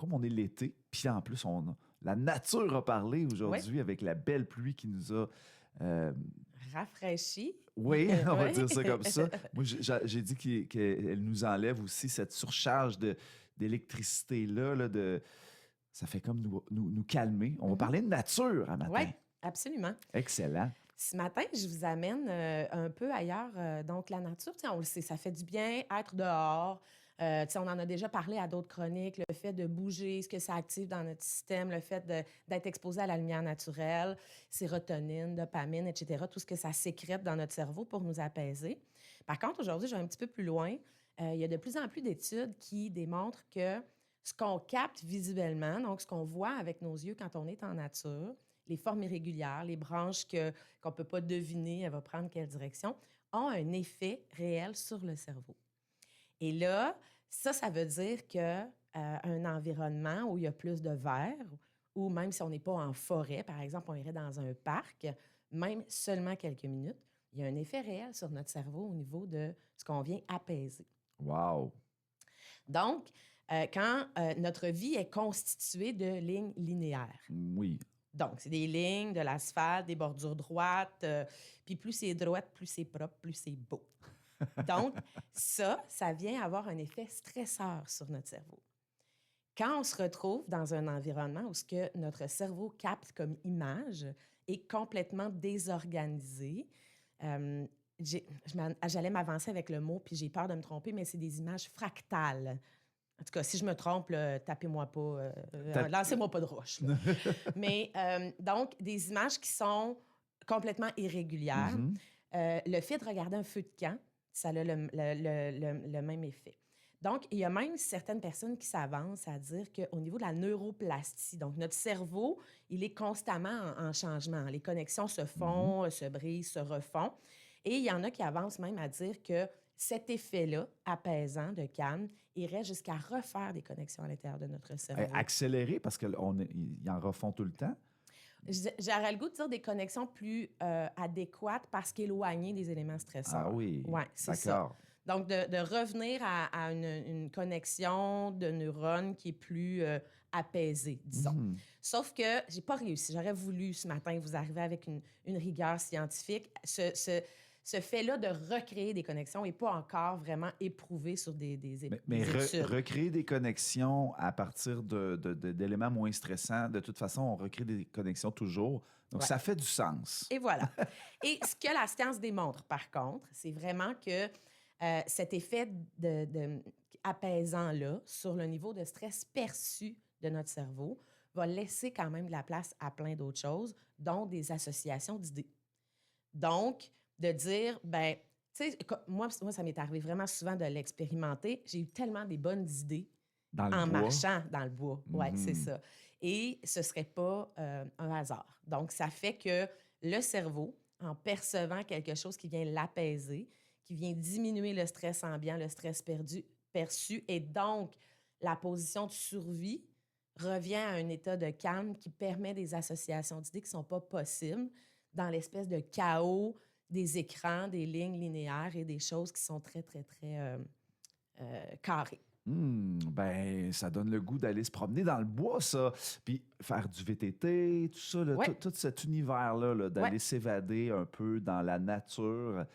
comme on est l'été, puis en plus, la nature a parlé aujourd'hui avec la belle pluie qui nous a... Rafraîchi. oui, on va Oui. dire ça comme ça. Moi, j'ai dit qu'elle nous enlève aussi cette surcharge d'électricité-là. Ça fait comme nous calmer. On va parler de nature un matin. Oui, absolument. Excellent. Ce matin, je vous amène un peu ailleurs. Donc, la nature, on le sait, ça fait du bien être dehors. On en a déjà parlé à d'autres chroniques, le fait de bouger, ce que ça active dans notre système, le fait d'être exposé à la lumière naturelle, sérotonine, dopamine, etc., tout ce que ça sécrète dans notre cerveau pour nous apaiser. Par contre, aujourd'hui, je vais un petit peu plus loin. Il y a de plus en plus d'études qui démontrent que ce qu'on capte visuellement, donc ce qu'on voit avec nos yeux quand on est en nature, les formes irrégulières, les branches qu'on ne peut pas deviner, elle va prendre quelle direction, ont un effet réel sur le cerveau. Et là, ça veut dire que un environnement où il y a plus de vert, ou même si on n'est pas en forêt, par exemple, on irait dans un parc, même seulement quelques minutes, il y a un effet réel sur notre cerveau au niveau de ce qu'on vient apaiser. Wow! Donc, quand notre vie est constituée de lignes linéaires. Oui. Donc, c'est des lignes, de l'asphalte, des bordures droites. Puis plus c'est droite, plus c'est propre, plus c'est beau. Donc, ça vient avoir un effet stresseur sur notre cerveau. Quand on se retrouve dans un environnement où ce que notre cerveau capte comme image est complètement désorganisé, j'allais m'avancer avec le mot, puis j'ai peur de me tromper, mais c'est des images fractales. En tout cas, si je me trompe, là, tapez-moi pas, lancez-moi pas de roche. Là. Mais donc, des images qui sont complètement irrégulières. Le fait de regarder un feu de camp, ça a le même effet. Donc, il y a même certaines personnes qui s'avancent à dire qu'au niveau de la neuroplastie, donc notre cerveau, il est constamment en changement. Les connexions se font, se brisent, se refont. Et il y en a qui avancent même à dire que cet effet-là, apaisant, de calme, irait jusqu'à refaire des connexions à l'intérieur de notre cerveau. Accéléré, parce qu'ils en refont tout le temps. J'aurais le goût de dire des connexions plus adéquates parce qu'éloignées des éléments stresseurs. Ah oui, ouais, c'est d'accord. Ça. Donc, de revenir à une connexion de neurones qui est plus apaisée, disons. Sauf que j'ai pas réussi. J'aurais voulu ce matin vous arriver avec une rigueur scientifique. Ce fait-là de recréer des connexions n'est pas encore vraiment éprouvé sur des études. Mais recréer des connexions à partir d'éléments moins stressants, de toute façon, on recrée des connexions toujours. Donc, ça fait du sens. Et voilà. Et ce que la science démontre, par contre, c'est vraiment que cet effet apaisant-là sur le niveau de stress perçu de notre cerveau va laisser quand même de la place à plein d'autres choses, dont des associations d'idées. Donc, de dire, ben, tu sais, moi, ça m'est arrivé vraiment souvent de l'expérimenter. J'ai eu tellement des bonnes idées en marchant dans le bois. Oui, c'est ça. Et ce ne serait pas un hasard. Donc, ça fait que le cerveau, en percevant quelque chose qui vient l'apaiser, qui vient diminuer le stress ambiant, le stress perçu, et donc la position de survie revient à un état de calme qui permet des associations d'idées qui ne sont pas possibles dans l'espèce de chaos des écrans, des lignes linéaires et des choses qui sont très, très, très carrées. Ben, ça donne le goût d'aller se promener dans le bois, ça. Puis faire du VTT, tout ça, là, tout cet univers-là, là, d'aller s'évader un peu dans la nature,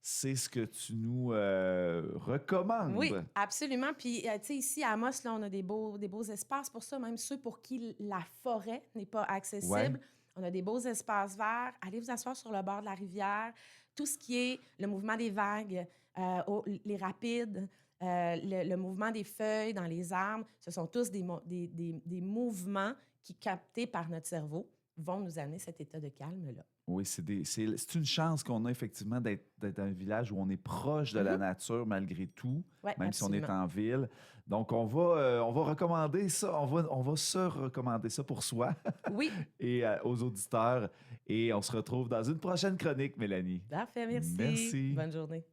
c'est ce que tu nous recommandes. Oui, absolument. Puis, tu sais, ici, à Amos, là, on a des beaux espaces pour ça, même ceux pour qui la forêt n'est pas accessible. Ouais. On a des beaux espaces verts. Allez vous asseoir sur le bord de la rivière. Tout ce qui est le mouvement des vagues, les rapides, le mouvement des feuilles dans les arbres, ce sont tous des mouvements qui, captés par notre cerveau, vont nous amener cet état de calme-là. Oui, c'est une chance qu'on a effectivement d'être dans un village où on est proche de la nature malgré tout, même absolument. si on est en ville. Donc, on va recommander ça. On va se recommander ça pour soi et aux auditeurs. Et on se retrouve dans une prochaine chronique, Mélanie. Parfait, merci. Merci. Bonne journée.